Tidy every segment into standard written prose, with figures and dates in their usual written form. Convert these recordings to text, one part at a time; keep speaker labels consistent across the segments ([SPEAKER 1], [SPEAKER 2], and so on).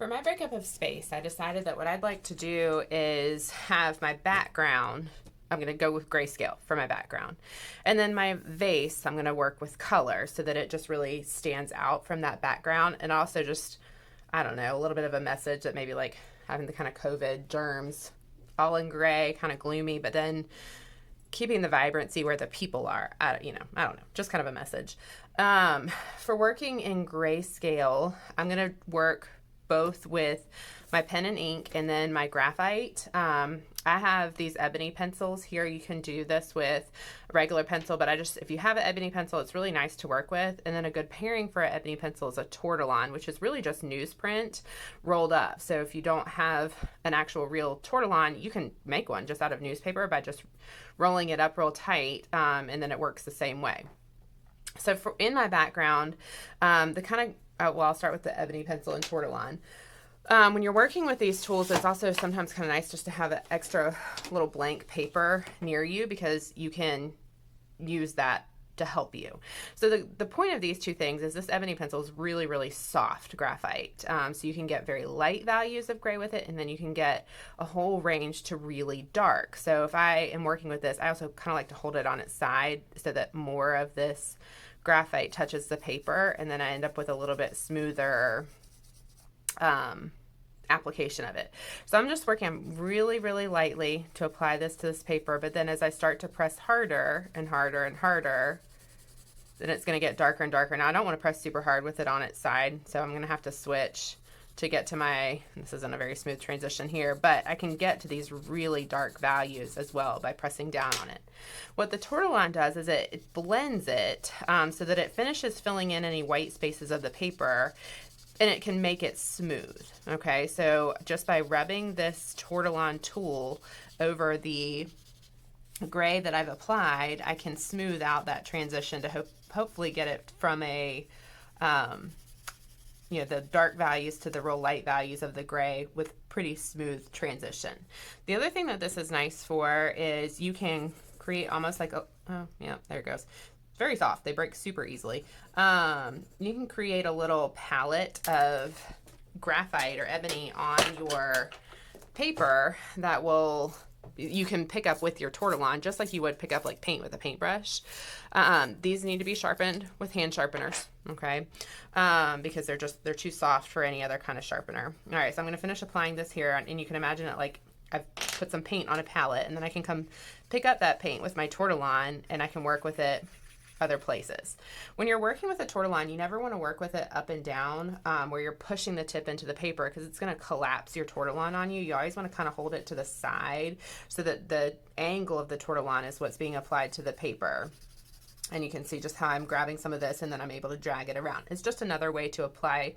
[SPEAKER 1] For my breakup of space, I decided that what I'd like to do is have my background. I'm going to go with grayscale for my background. And then my vase, I'm going to work with color so that it just really stands out from that background. And also just, I don't know, a little bit of a message that maybe like having the kind of COVID germs all in gray, kind of gloomy, but then keeping the vibrancy where the people are. I don't know, just kind of a message. For working in grayscale, I'm going to work both with my pen and ink and then my graphite. I have these ebony pencils here. You can do this with a regular pencil, but if you have an ebony pencil, it's really nice to work with. And then a good pairing for an ebony pencil is a tortillon, which is really just newsprint rolled up. So if you don't have an actual real tortillon, you can make one just out of newspaper by just rolling it up real tight, and then it works the same way. So in my background, I'll start with the ebony pencil and tortillon. When you're working with these tools, it's also sometimes kind of nice just to have an extra little blank paper near you because you can use that to help you. So the point of these two things is this ebony pencil is really, really soft graphite. So you can get very light values of gray with it, and then you can get a whole range to really dark. So if I am working with this, I also kind of like to hold it on its side so that more of this graphite touches the paper, and then I end up with a little bit smoother application of it. So I'm just working really, really lightly to apply this to this paper, but then as I start to press harder and harder and harder, then it's going to get darker and darker. Now I don't want to press super hard with it on its side, so I'm going to have to switch to get to this isn't a very smooth transition here, but I can get to these really dark values as well by pressing down on it. What the tortillon does is it blends it so that it finishes filling in any white spaces of the paper, and it can make it smooth. Okay, so just by rubbing this tortillon tool over the gray that I've applied, I can smooth out that transition to hopefully get it from the dark values to the real light values of the gray with pretty smooth transition. The other thing that this is nice for is you can create almost like there it goes. Very soft. They break super easily. You can create a little palette of graphite or ebony on your paper that you can pick up with your tortillon, just like you would pick up like paint with a paintbrush. These need to be sharpened with hand sharpeners, okay? Because they're too soft for any other kind of sharpener. All right, so I'm going to finish applying this here, and you can imagine it like I've put some paint on a palette, and then I can come pick up that paint with my tortillon, and I can work with it other places. When you're working with a tortillon, you never want to work with it up and down where you're pushing the tip into the paper, because it's going to collapse your tortillon on you. You always want to kind of hold it to the side so that the angle of the tortillon is what's being applied to the paper. And you can see just how I'm grabbing some of this and then I'm able to drag it around. It's just another way to apply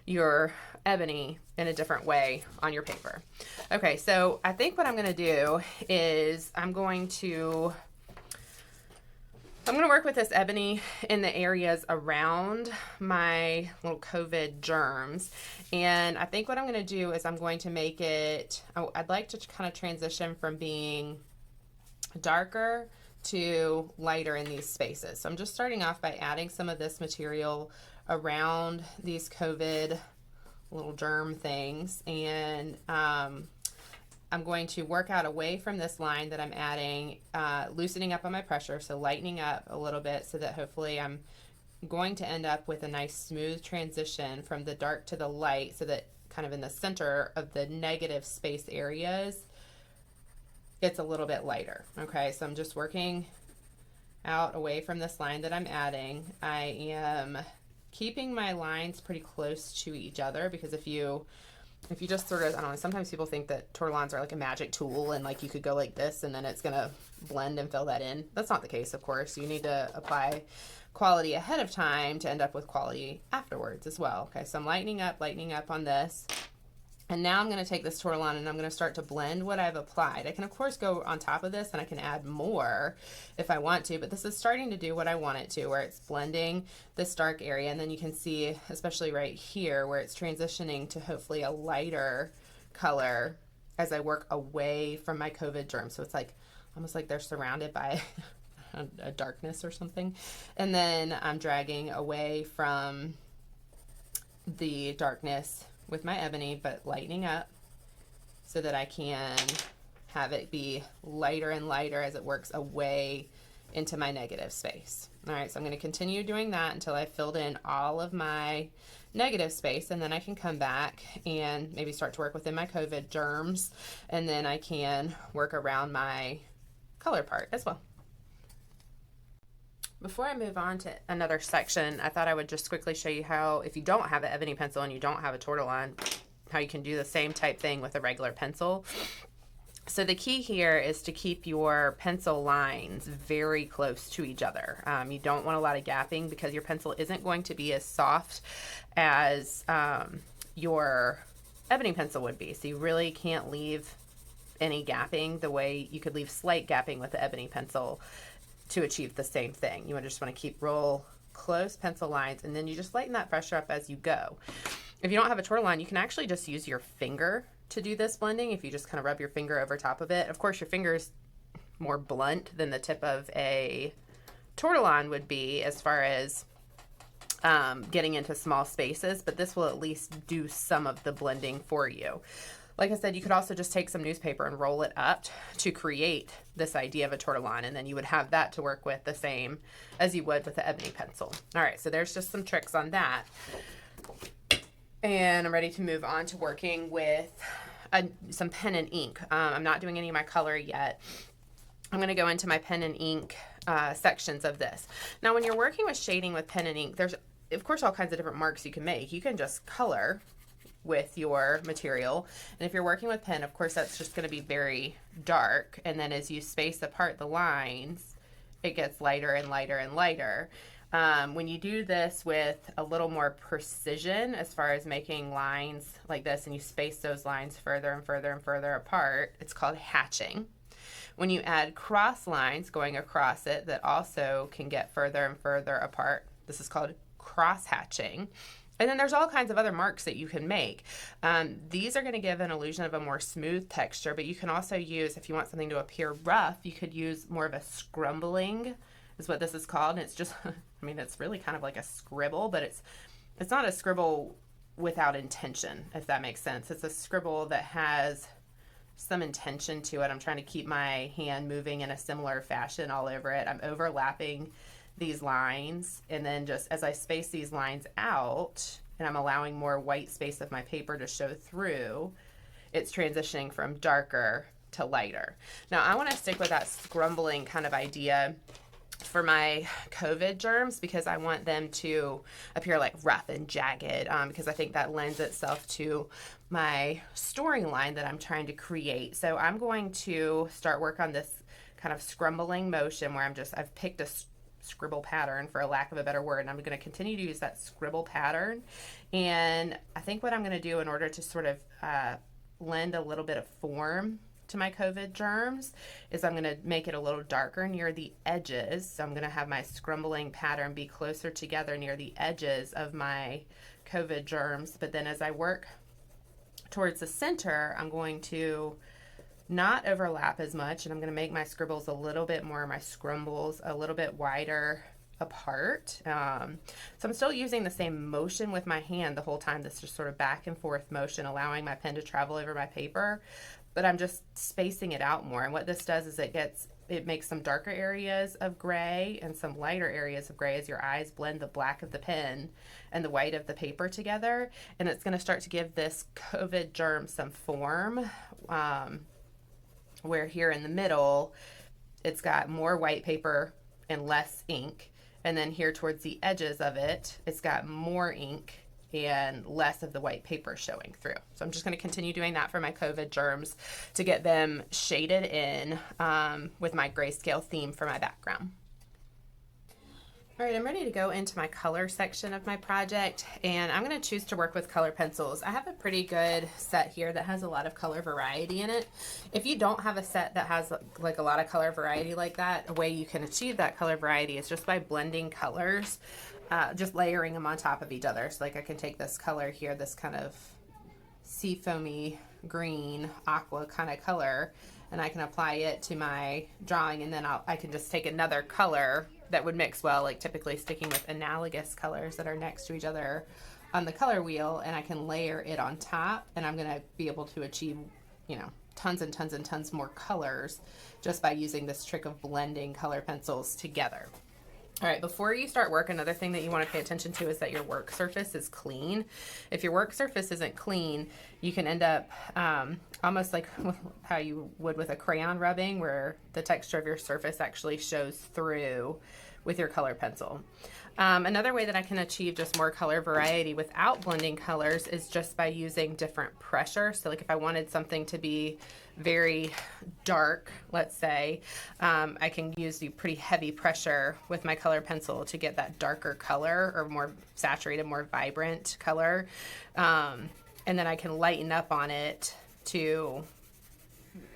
[SPEAKER 1] your ebony in a different way on your paper. Okay, so I think what I'm going to do is I'm going to work with this ebony in the areas around my little COVID germs. And I think what I'm going to do is I'm going to make it, I'd like to kind of transition from being darker to lighter in these spaces. So I'm just starting off by adding some of this material around these COVID little germ things. And I'm going to work out away from this line that I'm adding, loosening up on my pressure, so lightening up a little bit so that hopefully I'm going to end up with a nice smooth transition from the dark to the light, so that kind of in the center of the negative space areas, it's a little bit lighter. Okay, so I'm just working out away from this line that I'm adding. I am keeping my lines pretty close to each other, because if you just sort of, I don't know, sometimes people think that tortillons are like a magic tool and like you could go like this and then it's going to blend and fill that in. That's not the case, of course. You need to apply quality ahead of time to end up with quality afterwards as well. Okay, so I'm lightening up on this. And now I'm going to take this tortillon and I'm going to start to blend what I've applied. I can, of course, go on top of this and I can add more if I want to, but this is starting to do what I want it to, where it's blending this dark area. And then you can see, especially right here, where it's transitioning to hopefully a lighter color as I work away from my COVID germs. So it's like almost like they're surrounded by a darkness or something. And then I'm dragging away from the darkness with my ebony, but lightening up so that I can have it be lighter and lighter as it works away into my negative space. All right, so I'm going to continue doing that until I filled in all of my negative space, and then I can come back and maybe start to work within my COVID germs, and then I can work around my color part as well. Before I move on to another section, I thought I would just quickly show you how, if you don't have an ebony pencil and you don't have a tortillon, how you can do the same type thing with a regular pencil. So the key here is to keep your pencil lines very close to each other. You don't want a lot of gapping because your pencil isn't going to be as soft as your ebony pencil would be. So you really can't leave any gapping the way you could leave slight gapping with the ebony pencil to achieve the same thing. You just want to keep real close pencil lines, and then you just lighten that pressure up as you go. If you don't have a tortillon, you can actually just use your finger to do this blending. If you just kind of rub your finger over top of it. Of course, your finger is more blunt than the tip of a tortillon would be as far as getting into small spaces, but this will at least do some of the blending for you. Like I said, you could also just take some newspaper and roll it up to create this idea of a tortillon, and then you would have that to work with the same as you would with the ebony pencil. All right, so there's just some tricks on that. And I'm ready to move on to working with some pen and ink. I'm not doing any of my color yet. I'm going to go into my pen and ink sections of this. Now, when you're working with shading with pen and ink, there's, of course, all kinds of different marks you can make. You can just color with your material, and if you're working with pen, of course, that's just going to be very dark, and then as you space apart the lines, it gets lighter and lighter and lighter. When you do this with a little more precision as far as making lines like this, and you space those lines further and further and further apart, it's called hatching. When you add cross lines going across it that also can get further and further apart, this is called cross hatching. And then there's all kinds of other marks that you can make. These are going to give an illusion of a more smooth texture, but you can also use, if you want something to appear rough, you could use more of a scrumbling is what this is called. And it's just, I mean, it's really kind of like a scribble, but it's not a scribble without intention, if that makes sense. It's a scribble that has some intention to it. I'm trying to keep my hand moving in a similar fashion all over it. I'm overlapping these lines, and then just as I space these lines out and I'm allowing more white space of my paper to show through, it's transitioning from darker to lighter. Now I want to stick with that scrumbling kind of idea for my COVID germs because I want them to appear like rough and jagged because I think that lends itself to my storing line that I'm trying to create. So I'm going to start work on this kind of scrumbling motion where I've picked a scribble pattern, for a lack of a better word, and I'm going to continue to use that scribble pattern. And I think what I'm going to do in order to sort of lend a little bit of form to my COVID germs is I'm going to make it a little darker near the edges. So I'm going to have my scrumbling pattern be closer together near the edges of my COVID germs, but then as I work towards the center, I'm going to not overlap as much, and I'm going to make my scribbles a little bit more, my scrumbles a little bit wider apart. So I'm still using the same motion with my hand the whole time, this just sort of back and forth motion, allowing my pen to travel over my paper, but I'm just spacing it out more. And what this does is it makes some darker areas of gray and some lighter areas of gray as your eyes blend the black of the pen and the white of the paper together. And it's going to start to give this COVID germ some form. Where here in the middle, it's got more white paper and less ink. And then here towards the edges of it, it's got more ink and less of the white paper showing through. So I'm just going to continue doing that for my COVID germs to get them shaded in with my grayscale theme for my background. All right, I'm ready to go into my color section of my project, and I'm going to choose to work with color pencils. I have a pretty good set here that has a lot of color variety in it. If you don't have a set that has like a lot of color variety like that, a way you can achieve that color variety is just by blending colors, just layering them on top of each other. So like I can take this color here, this kind of sea foamy green aqua kind of color, and I can apply it to my drawing, and then I can just take another color that would mix well, like typically sticking with analogous colors that are next to each other on the color wheel, and I can layer it on top, and I'm gonna be able to achieve, you know, tons and tons and tons more colors just by using this trick of blending color pencils together. All right, before you start work, another thing that you want to pay attention to is that your work surface is clean. If your work surface isn't clean, you can end up almost like how you would with a crayon rubbing, where the texture of your surface actually shows through with your color pencil. Another way that I can achieve just more color variety without blending colors is just by using different pressure. So like if I wanted something to be very dark, let's say, I can use the pretty heavy pressure with my color pencil to get that darker color, or more saturated, more vibrant color. And then I can lighten up on it to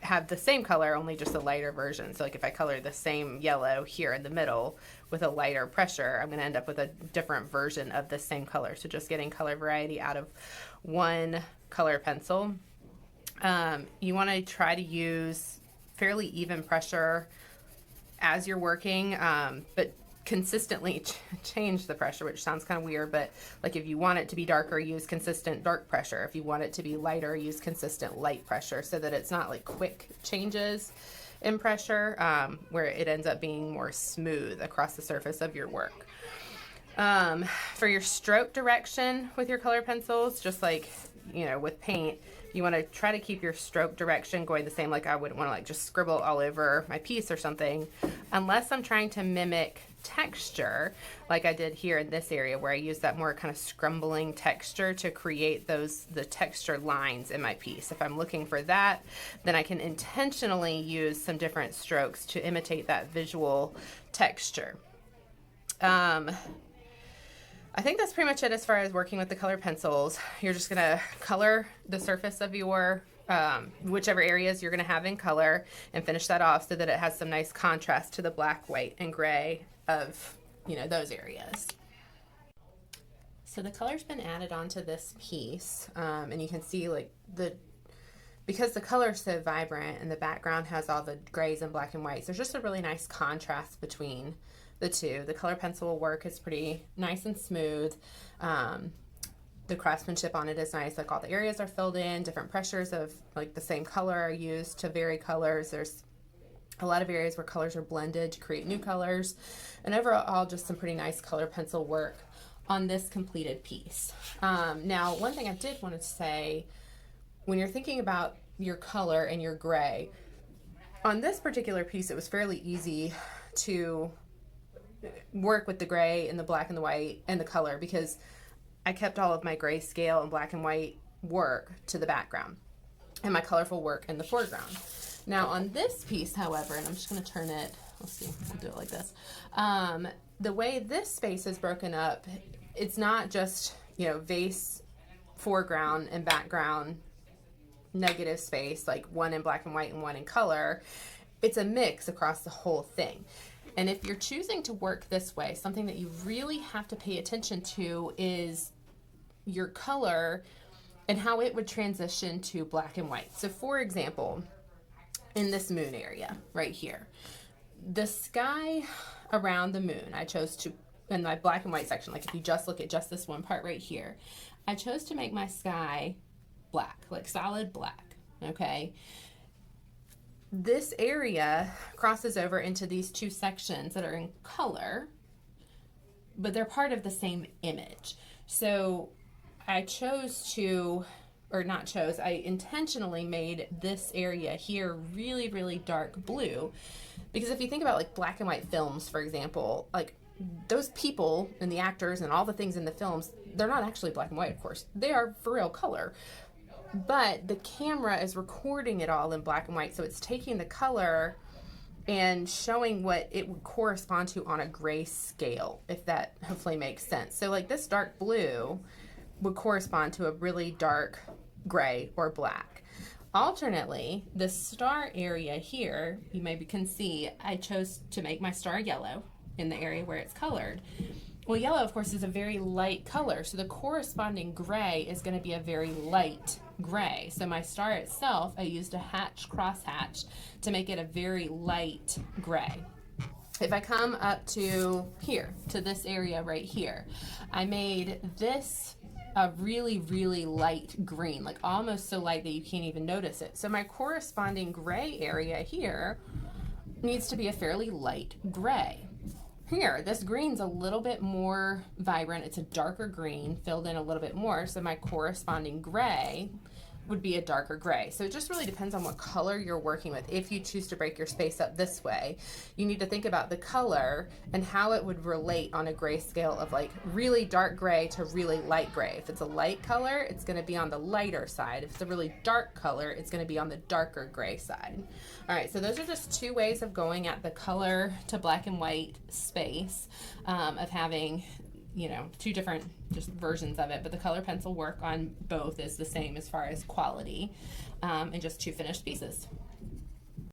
[SPEAKER 1] have the same color, only just a lighter version. So like if I color the same yellow here in the middle with a lighter pressure, I'm going to end up with a different version of the same color. So just getting color variety out of one color pencil. You want to try to use fairly even pressure as you're working, but consistently change the pressure, which sounds kind of weird, but like if you want it to be darker, use consistent dark pressure. If you want it to be lighter, use consistent light pressure, so that it's not like quick changes in pressure, where it ends up being more smooth across the surface of your work. For your stroke direction with your color pencils, just like, you know, with paint, you want to try to keep your stroke direction going the same. Like I wouldn't want to like just scribble all over my piece or something, unless I'm trying to mimic texture, like I did here in this area, where I use that more kind of scrumbling texture to create the texture lines in my piece. If I'm looking for that, then I can intentionally use some different strokes to imitate that visual texture. I think that's pretty much it as far as working with the color pencils. You're just gonna color the surface of your whichever areas you're gonna have in color, and finish that off so that it has some nice contrast to the black, white, and gray of, you know, those areas. So the color's been added onto this piece, and you can see like because the color is so vibrant and the background has all the grays and black and whites, there's just a really nice contrast between the two. The color pencil work is pretty nice and smooth. The craftsmanship on it is nice. Like all the areas are filled in, different pressures of like the same color are used to vary colors. There's a lot of areas where colors are blended to create new colors, and overall just some pretty nice color pencil work on this completed piece. Now, one thing I did want to say, when you're thinking about your color and your gray, on this particular piece it was fairly easy to work with the gray and the black and the white and the color, because I kept all of my grayscale and black and white work to the background and my colorful work in the foreground. Now on this piece, however, and I'm just going to turn it, let's see, we'll do it like this. The way this space is broken up, it's not just, you know, vase, foreground, and background, negative space, like one in black and white and one in color. It's a mix across the whole thing. And if you're choosing to work this way, something that you really have to pay attention to is your color and how it would transition to black and white. So for example, in this moon area right here, the sky around the moon, I chose to, in my black and white section, like if you just look at just this one part right here, I chose to make my sky black, like solid black, okay? This area crosses over into these two sections that are in color, but they're part of the same image. So I chose to, or not chose, I intentionally made this area here really, really dark blue, because if you think about like black and white films, for example, like those people and the actors and all the things in the films, they're not actually black and white, of course. They are for real color. But the camera is recording it all in black and white, so it's taking the color and showing what it would correspond to on a gray scale, if that hopefully makes sense. So like this dark blue would correspond to a really dark gray or black. Alternately, the star area here, you maybe can see, I chose to make my star yellow in the area where it's colored. Well, yellow, of course, is a very light color, so the corresponding gray is going to be a very light gray. So my star itself, I used a cross-hatch to make it a very light gray. If I come up to here, to this area right here, I made this a really, really light green, like almost so light that you can't even notice it. So my corresponding gray area here needs to be a fairly light gray. Here, this green's a little bit more vibrant. It's a darker green, filled in a little bit more, so my corresponding gray would be a darker gray. So it just really depends on what color you're working with. If you choose to break your space up this way, you need to think about the color and how it would relate on a gray scale of like really dark gray to really light gray. If it's a light color, it's going to be on the lighter side. If it's a really dark color, it's going to be on the darker gray side. All right, so those are just two ways of going at the color to black and white space, of having, you know, two different just versions of it, but the color pencil work on both is the same as far as quality, and just two finished pieces.